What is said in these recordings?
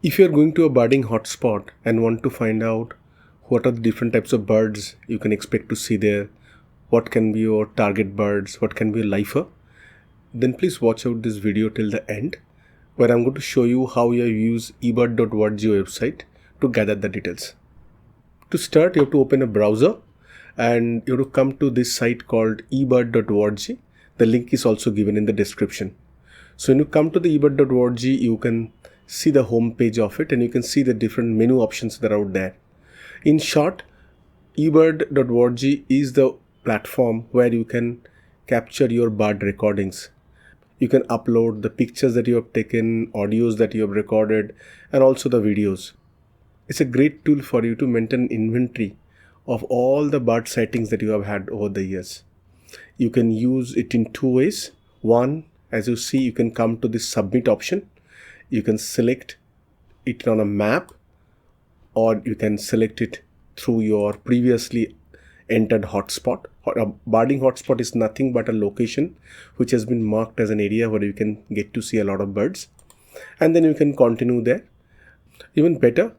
If you're going to a birding hotspot and want to find out what are the different types of birds you can expect to see there, what can be your target birds, what can be a lifer, then please watch out this video till the end, where I'm going to show you how you use eBird.org website to gather the details. To start, you have to open a browser and you have to come to this site called eBird.org. The link is also given in the description. So when you come to the eBird.org, you can see the home page of it and you can see the different menu options that are out there. In short, eBird.org is the platform where you can capture your bird recordings. You can upload the pictures that you have taken, audios that you have recorded, and also the videos. It's a great tool for you to maintain inventory of all the bird sightings that you have had over the years. You can use it in two ways. One, as you see, you can come to this submit option. You can select it on a map, or you can select it through your previously entered hotspot. A birding hotspot is nothing but a location which has been marked as an area where you can get to see a lot of birds, and then you can continue there. Even better,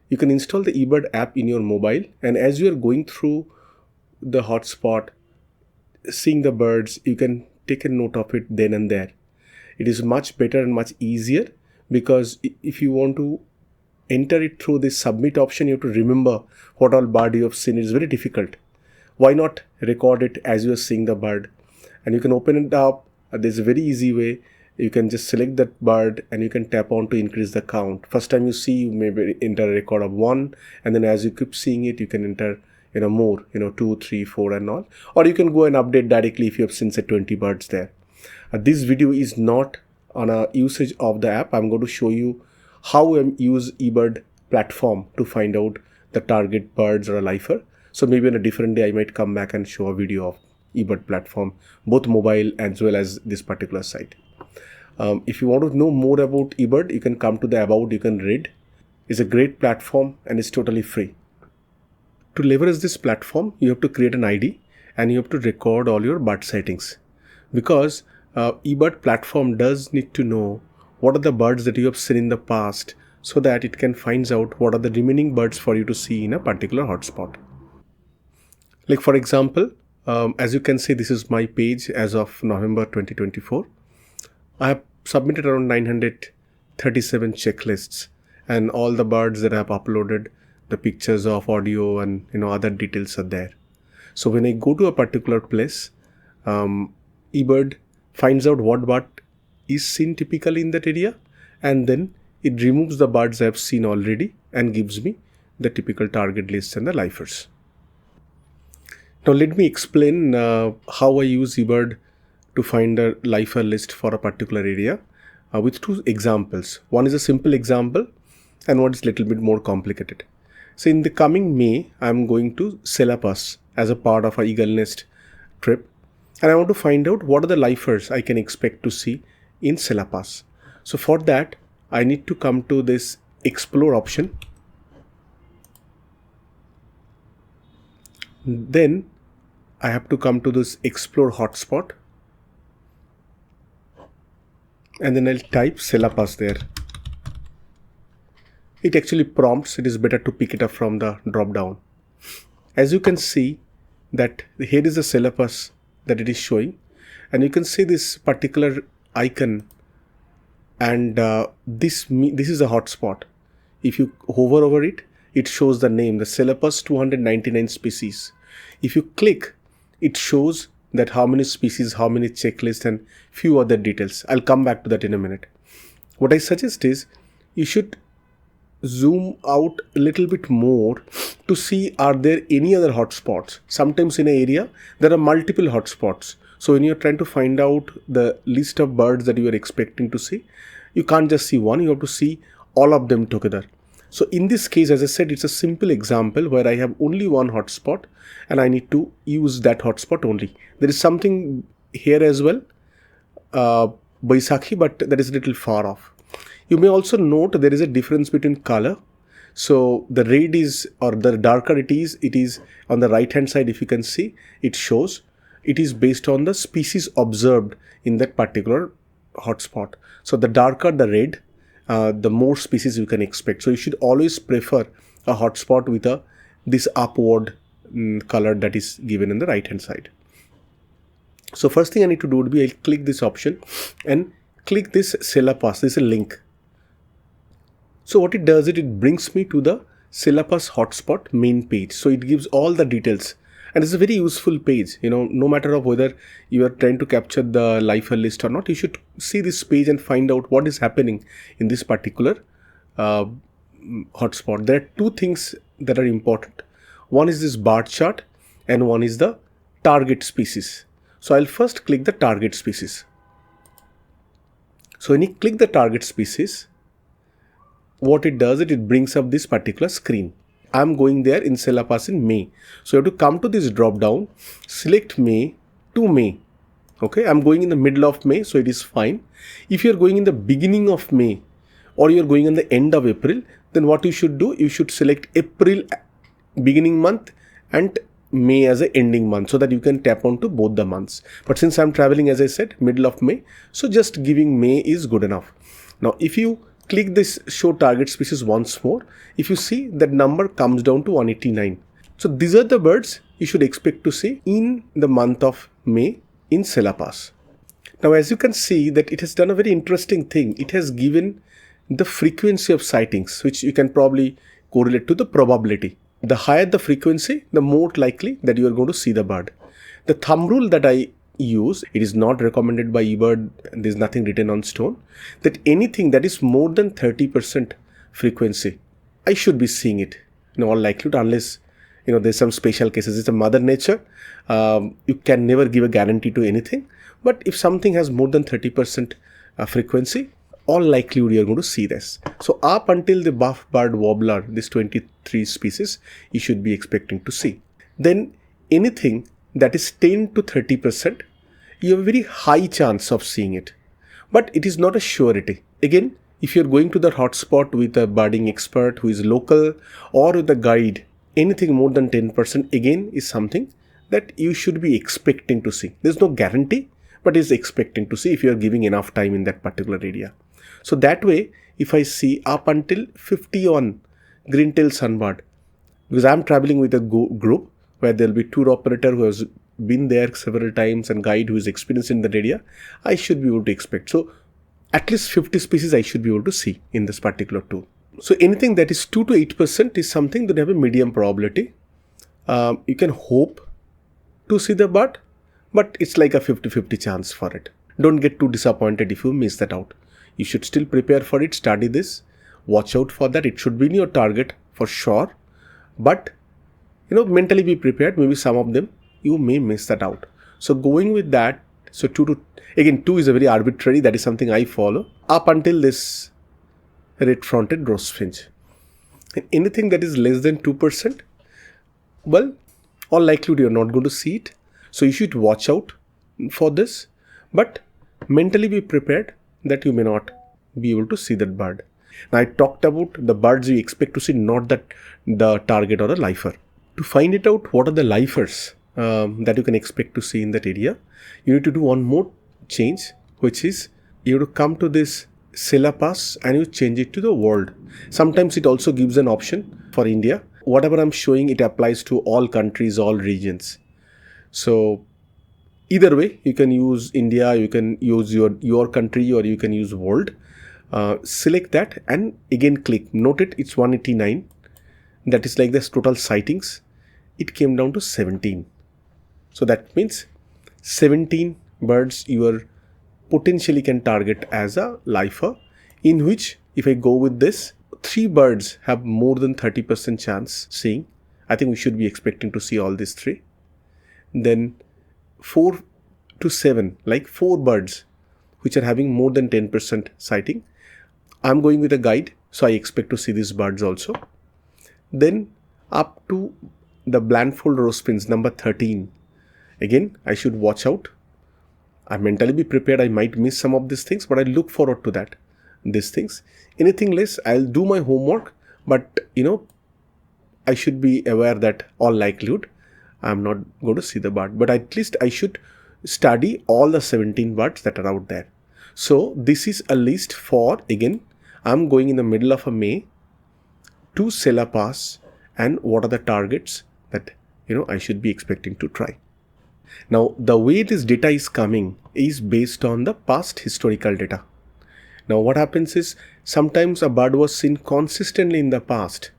you can install the eBird app in your mobile, and as you are going through the hotspot, seeing the birds, you can take a note of it then and there. It is much better and much easier, because if you want to enter it through this submit option, you have to remember what all bird you have seen. It is very difficult. Why not record it as you are seeing the bird? And you can open it up. There's a very easy way. You can just select that bird and you can tap on to increase the count. First time you see, you maybe enter a record of 1, and then as you keep seeing it, you can enter more, 2, 3, 4 and all. Or you can go and update directly if you have seen say 20 birds there. This video is not on a usage of the app. I'm going to show you how I use eBird platform to find out the target birds or a lifer. So maybe on a different day I might come back and show a video of eBird platform, both mobile as well as this particular site. If you want to know more about eBird, you can come to the about, you can read. It's a great platform and it's totally free. To leverage this platform, you have to create an ID and you have to record all your bird sightings, because eBird platform does need to know what are the birds that you have seen in the past, so that it can find out what are the remaining birds for you to see in a particular hotspot. Like for example, as you can see, this is my page as of November 2024. I have submitted around 937 checklists, and all the birds that I have uploaded, the pictures of audio and other details are there. So when I go to a particular place, eBird finds out what bird is seen typically in that area, and then it removes the birds I have seen already and gives me the typical target lists and the lifers. Now let me explain how I use eBird to find a lifer list for a particular area with two examples. One is a simple example and one is a little bit more complicated. So in the coming May, I'm going to Selapus as a part of our Eagle Nest trip, and I want to find out what are the lifers I can expect to see in Selapus. So for that, I need to come to this explore option. Then I have to come to this explore hotspot, and then I'll type Selapus there. It actually prompts. It is better to pick it up from the drop down. As you can see that here is the Selapus that it is showing, and you can see this particular icon, and this is a hotspot. If you hover over it, it shows the name, the Selapus 299 species. If you click, it shows that how many species, how many checklists, and few other details. I'll come back to that in a minute. What I suggest is you should zoom out a little bit more to see are there any other hotspots. Sometimes in an area there are multiple hotspots. So when you're trying to find out the list of birds that you are expecting to see, you can't just see one, you have to see all of them together. So in this case, as I said, it's a simple example where I have only one hotspot and I need to use that hotspot only. There is something here as well, Baisakhi, but that is a little far off. You may also note there is a difference between color. So the red is, or the darker it is on the right hand side. If you can see, it shows it is based on the species observed in that particular hotspot. So the darker the red the more species you can expect. So you should always prefer a hotspot with this upward color that is given in the right hand side. So first thing I need to do would be I'll click this option and click this syllabus. This is a link. So what it does, it brings me to the syllabus hotspot main page. So it gives all the details, and it's a very useful page. No matter of whether you are trying to capture the lifer list or not, you should see this page and find out what is happening in this particular hotspot. There are two things that are important. One is this bar chart and one is the target species. So I'll first click the target species. So when you click the target species, what it does, it brings up this particular screen. I'm going there in syllabus in May. So you have to come to this drop down, select May to May. Okay, I'm going in the middle of May, so it is fine. If you're going in the beginning of May or you're going in the end of April, then what you should do, you should select April beginning month and May as a ending month, so that you can tap onto both the months. But since I'm traveling, as I said, middle of May, so just giving May is good enough. Now, if you click this show target species once more, if you see that number comes down to 189. So these are the birds you should expect to see in the month of May in syllabus. Now, as you can see that it has done a very interesting thing. It has given the frequency of sightings, which you can probably correlate to the probability. The higher the frequency, the more likely that you are going to see the bird. The thumb rule that I use, it is not recommended by eBird, there is nothing written on stone, that anything that is more than 30% frequency, I should be seeing it in all likelihood, unless there's some special cases. It's a mother nature. You can never give a guarantee to anything, but if something has more than 30% frequency, all likelihood you're going to see this. So up until the buff bird warbler, this 23 species, you should be expecting to see. Then anything that is 10 to 30%, you have a very high chance of seeing it. But it is not a surety. Again, if you're going to the hotspot with a birding expert who is local or with a guide, anything more than 10% again is something that you should be expecting to see. There's no guarantee, but is expecting to see if you're giving enough time in that particular area. So that way, if I see up until 50 on green-tailed sunbird, because I'm traveling with a group where there'll be tour operator who has been there several times and guide who is experienced in that area, I should be able to expect. So at least 50 species I should be able to see in this particular tour. So anything that is 2 to 8% is something that have a medium probability. You can hope to see the bird, but it's like a 50-50 chance for it. Don't get too disappointed if you miss that out. You should still prepare for it, study this, watch out for that. It should be in your target for sure, but mentally be prepared. Maybe some of them you may miss that out. So going with that, so 2 is a very arbitrary, that is something I follow up until this red-fronted rosefinch. And anything that is less than 2%, well, all likelihood you're not going to see it. So you should watch out for this, but mentally be prepared that you may not be able to see that bird. Now I talked about the birds you expect to see, not the target or the lifer. To find it out, what are the lifers that you can expect to see in that area, you need to do one more change, which is you have to come to this syllabus and you change it to the world. Sometimes it also gives an option for India. Whatever I'm showing, it applies to all countries, all regions. So either way, you can use India, you can use your country, or you can use world. Select that and again click. Note it's 189. That is like this total sightings. It came down to 17. So that means 17 birds you are potentially can target as a lifer, in which if I go with this, 3 birds have more than 30% chance seeing. I think we should be expecting to see all these 3. Then 4 to 7, like 4 birds which are having more than 10% sighting. I'm going with a guide, so I expect to see these birds also. Then up to the blindfold rosefinch, number 13. Again, I should watch out. I mentally be prepared. I might miss some of these things, but I look forward to that. These things. Anything less, I'll do my homework, but I should be aware that all likelihood I'm not going to see the bird, but at least I should study all the 17 birds that are out there. So this is a list for, again, I'm going in the middle of a May to Sela Pass, and what are the targets that I should be expecting to try. Now, the way this data is coming is based on the past historical data. Now, what happens is sometimes a bird was seen consistently in the past,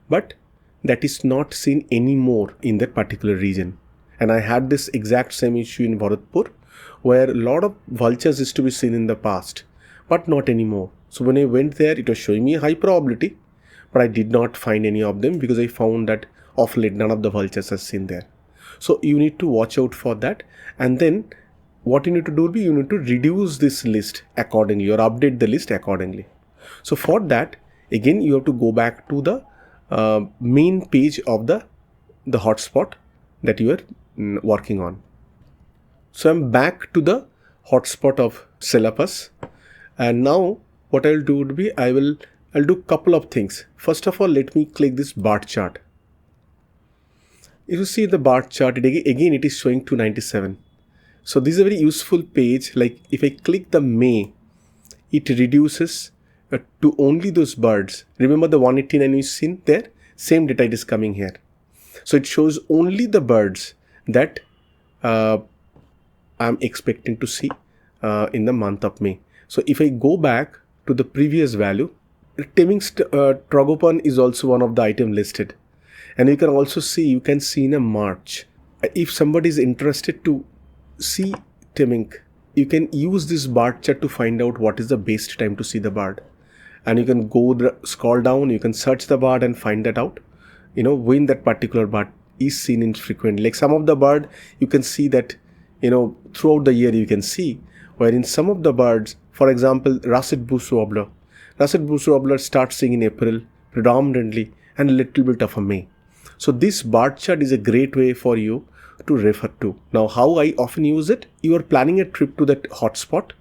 but that is not seen anymore in that particular region. And I had this exact same issue in Bharatpur, where a lot of vultures used to be seen in the past, but not anymore. So when I went there, it was showing me a high probability, but I did not find any of them because I found that of late none of the vultures are seen there. So you need to watch out for that. And then what you need to do will be you need to reduce this list accordingly or update the list accordingly. So for that, again, you have to go back to the main page of the hotspot that you are working on. So I'm back to the hotspot of Sela Pass, and now what I'll do would be I'll do a couple of things. First of all, let me click this bar chart. If you see the bar chart, again it is showing 297. So this is a very useful page. Like if I click the May, it reduces to only those birds. Remember the 189 you've seen there? Same data is coming here. So it shows only the birds that I'm expecting to see in the month of May. So if I go back to the previous value, taming Tragopan is also one of the items listed. And you can also see, in a March. If somebody is interested to see taming, you can use this bar chart to find out what is the best time to see the bird. And you can scroll down, you can search the bird and find that out. When that particular bird is seen infrequently. Like some of the bird, you can see that, throughout the year you can see. Where in some of the birds, for example, russet bush warbler. Russet bush warbler starts seeing in April predominantly and a little bit of a May. So this bar chart is a great way for you to refer to. Now, how I often use it, you are planning a trip to that hotspot,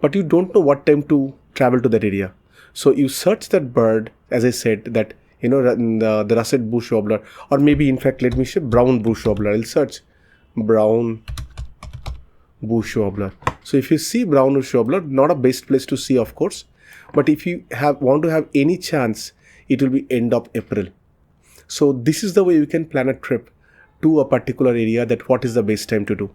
but you don't know what time to travel to that area. So you search that bird, as I said, that, the russet bush warbler, or maybe in fact, let me say brown bush warbler. I'll search brown bush warbler. So if you see brown bush warbler, not a best place to see, of course, but if you want to have any chance, it will be end of April. So this is the way you can plan a trip to a particular area, that what is the best time to do.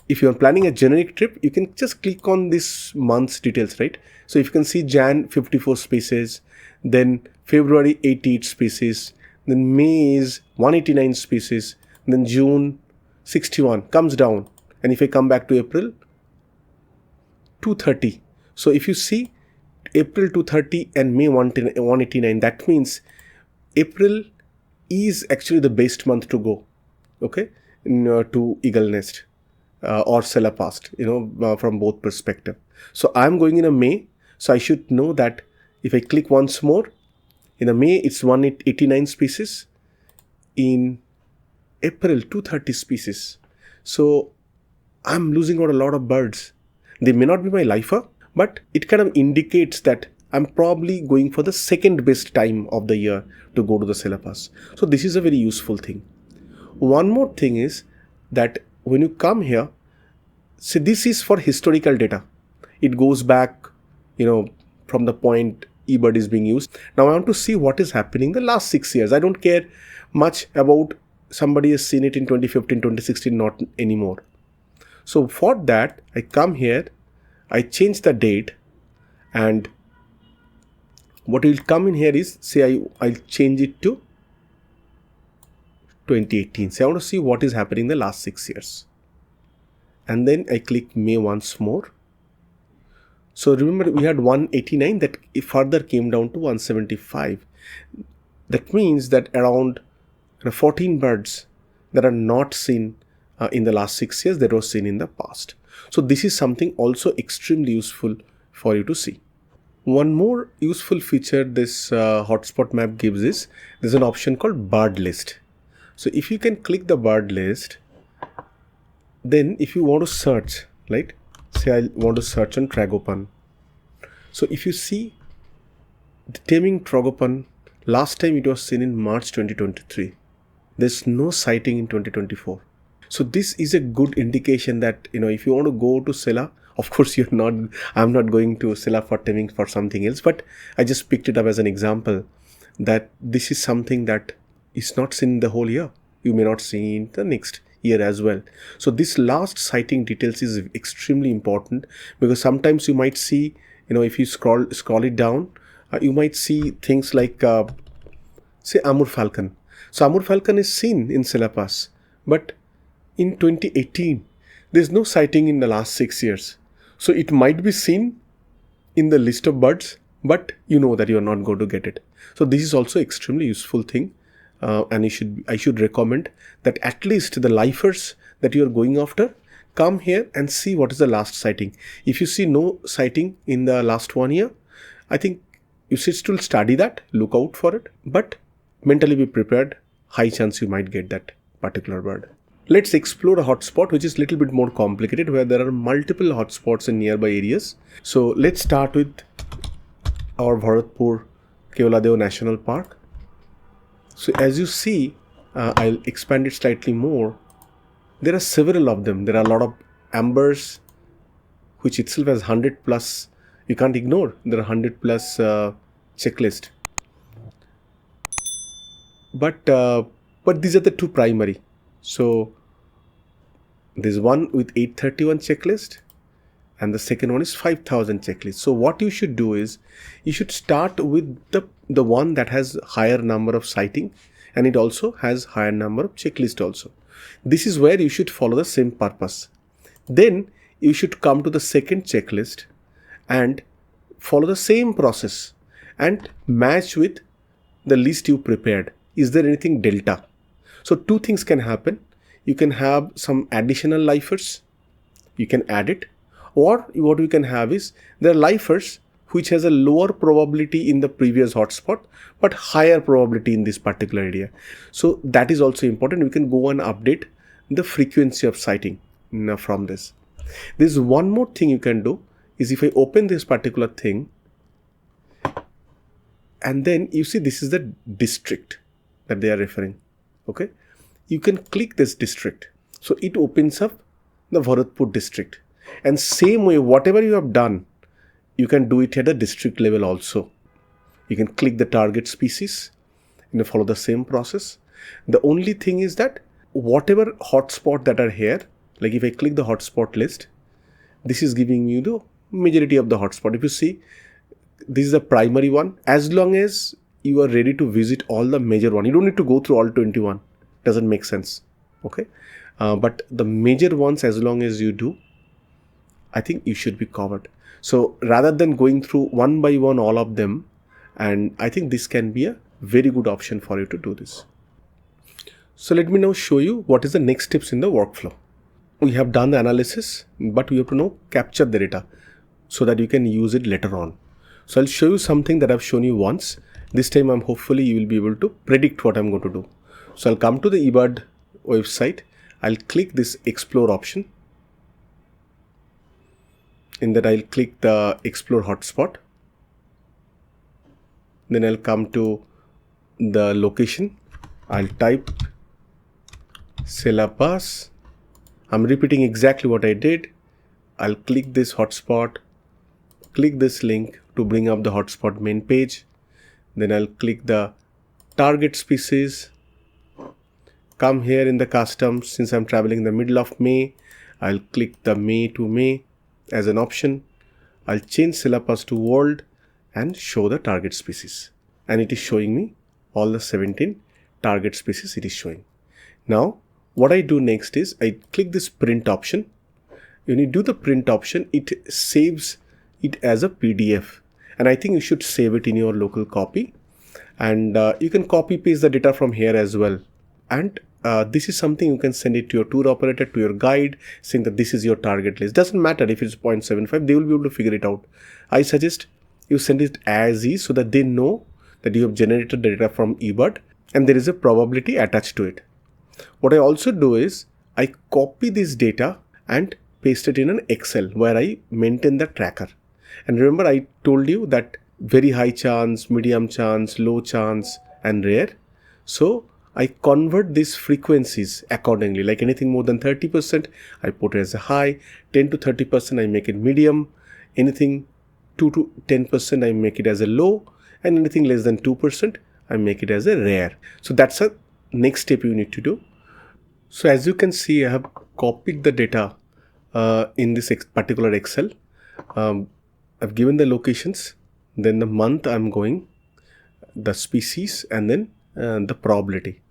If you're planning a generic trip, you can just click on this month's details, right? So if you can see Jan 54 species, then February 88 species, then May is 189 species, then June 61 comes down. And if I come back to April, 230. So if you see April 230 and May 189, that means April is actually the best month to go, okay, to Eagle Nest or Sela Pass, from both perspective. So I'm going in a May, so I should know that if I click once more, in a May it's 189 species, in April 230 species. So I'm losing out a lot of birds. They may not be my lifer, but it kind of indicates that I'm probably going for the second best time of the year to go to the Sela Pass. So this is a very useful thing. One more thing is that when you come here, see, this is for historical data. It goes back, from the point eBird is being used. Now I want to see what is happening the last 6 years. I don't care much about somebody has seen it in 2015, 2016, not anymore. So for that, I come here, I change the date, and what will come in here is, say I'll change it to 2018. So I want to see what is happening in the last 6 years. And then I click May once more. So remember, we had 189 that further came down to 175. That means that around 14 birds that are not seen in the last 6 years, that was seen in the past. So this is something also extremely useful for you to see. One more useful feature this hotspot map gives is, there's an option called bird list. So if you can click the bird list, then if you want to search, right? Say I want to search on Tragopan. So if you see the taming Tragopan, last time it was seen in March 2023. There's no sighting in 2024. So this is a good indication that, if you want to go to Sela Of course, I'm not going to sell up for timing for something else, but I just picked it up as an example that this is something that is not seen the whole year. You may not see in the next year as well. So this last sighting details is extremely important, because sometimes you might see, if you scroll it down, you might see things like, say, Amur falcon. So Amur falcon is seen in Selapas, but in 2018, there's no sighting in the last 6 years. So it might be seen in the list of birds, but you know that you're not going to get it. So this is also extremely useful thing. And I should recommend that at least the lifers that you are going after, come here and see what is the last sighting. If you see no sighting in the last 1 year, I think you should still study that, look out for it, but mentally be prepared. High chance you might get that particular bird. Let's explore a hotspot which is a little bit more complicated, where there are multiple hotspots in nearby areas. So let's start with our Bharatpur Keoladeo National Park. So as you see, I'll expand it slightly more. There are several of them. There are a lot of ambers, which itself has 100 plus. You can't ignore. There are 100 plus checklist. But these are the two primary. So there's one with 831 checklist, and the second one is 5000 checklist. So what you should do is, you should start with the one that has higher number of sighting, and it also has higher number of checklist also. This is where you should follow the same purpose. Then you should come to the second checklist and follow the same process and match with the list you prepared. Is there anything delta? So two things can happen. You can have some additional lifers, you can add it, or what you can have is, there are lifers which has a lower probability in the previous hotspot but higher probability in this particular area. So that is also important. We can go and update the frequency of sighting from this. There's one more thing you can do is, if I open this particular thing, and then you see this is the district that they are referring. Okay, you can click this district, so it opens up the Bharatpur district. And same way, whatever you have done, you can do it at a district level also. You can click the target species and follow the same process. The only thing is that whatever hotspot that are here, like if I click the hotspot list, this is giving you the majority of the hotspot. If you see, this is the primary one. As long as you are ready to visit all the major one, you don't need to go through all 21. Doesn't make sense. Okay, but the major ones, as long as you do, I think you should be covered. So rather than going through one by one all of them, and I think this can be a very good option for you to do this. So let me now show you what is the next steps in the workflow. We have done the analysis, but we have to now capture the data so that you can use it later on. So I'll show you something that I've shown you once. This time hopefully you will be able to predict what I'm going to do. So I'll come to the eBird website. I'll click this explore option. In that I'll click the explore hotspot. Then I'll come to the location. I'll type Selapas. I'm repeating exactly what I did. I'll click this hotspot, click this link to bring up the hotspot main page. Then I'll click the target species. Come here in the customs. Since I'm traveling in the middle of May, I'll click the May to May as an option. I'll change Selapas to world and show the target species. And it is showing me all the 17 target species it is showing. Now, what I do next is I click this print option. When you do the print option, it saves it as a PDF. And I think you should save it in your local copy. And you can copy paste the data from here as well. And this is something you can send it to your tour operator, to your guide, saying that this is your target list. Doesn't matter if it's 0.75, they will be able to figure it out. I suggest you send it as is so that they know that you have generated data from eBird and there is a probability attached to it. What I also do is I copy this data and paste it in an Excel where I maintain the tracker. And remember, I told you that very high chance, medium chance, low chance and rare. So I convert these frequencies accordingly. Like anything more than 30%, I put it as a high. 10 to 30%, I make it medium. Anything 2 to 10%, I make it as a low. And anything less than 2%, I make it as a rare. So that's a next step you need to do. So as you can see, I have copied the data in this particular Excel. I've given the locations, then the month I'm going, the species, and then the probability.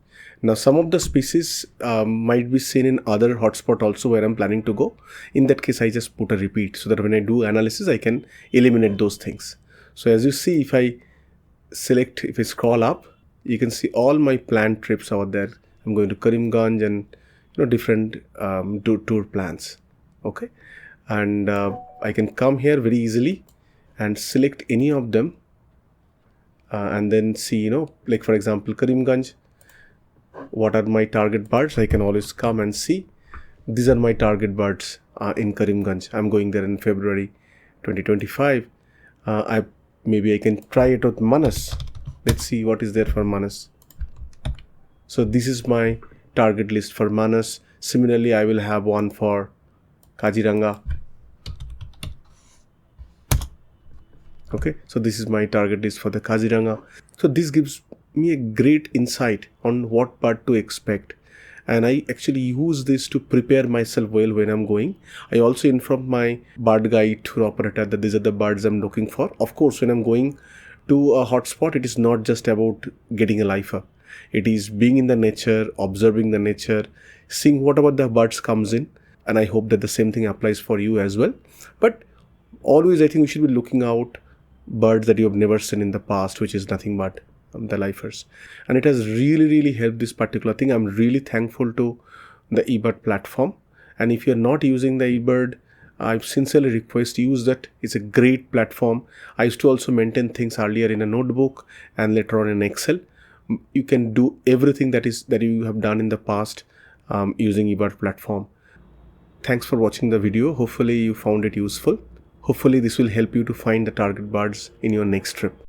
Now some of the species might be seen in other hotspot also where I'm planning to go. In that case, I just put a repeat so that when I do analysis, I can eliminate those things. So as you see, if I select, if I scroll up, you can see all my planned trips over there. I'm going to Karimganj and different tour plans. Okay, and I can come here very easily and select any of them and then see, like for example, Karimganj, what are my target birds. I can always come and see these are my target birds in Karimganj. I'm going there in February 2025. Maybe I can try it with Manas. Let's see what is there for Manas. So this is my target list for Manas. Similarly, I will have one for Kaziranga. Okay, so this is my target list for the Kaziranga. So this gives me a great insight on what bird to expect. And I actually use this to prepare myself well when I'm going. I also inform my bird guide tour operator that these are the birds I'm looking for. Of course, when I'm going to a hotspot, it is not just about getting a lifer. It is being in the nature, observing the nature, seeing whatever the birds comes in. And I hope that the same thing applies for you as well. But always I think we should be looking out birds that you have never seen in the past, which is nothing but the lifers. And it has really helped this particular thing. I'm really thankful to the eBird platform. And if you're not using the eBird, I sincerely request use that. It's a great platform. I used to also maintain things earlier in a notebook and later on in Excel. You can do everything that you have done in the past using eBird platform. Thanks for watching the video. Hopefully you found it useful. Hopefully this will help you to find the target birds in your next trip.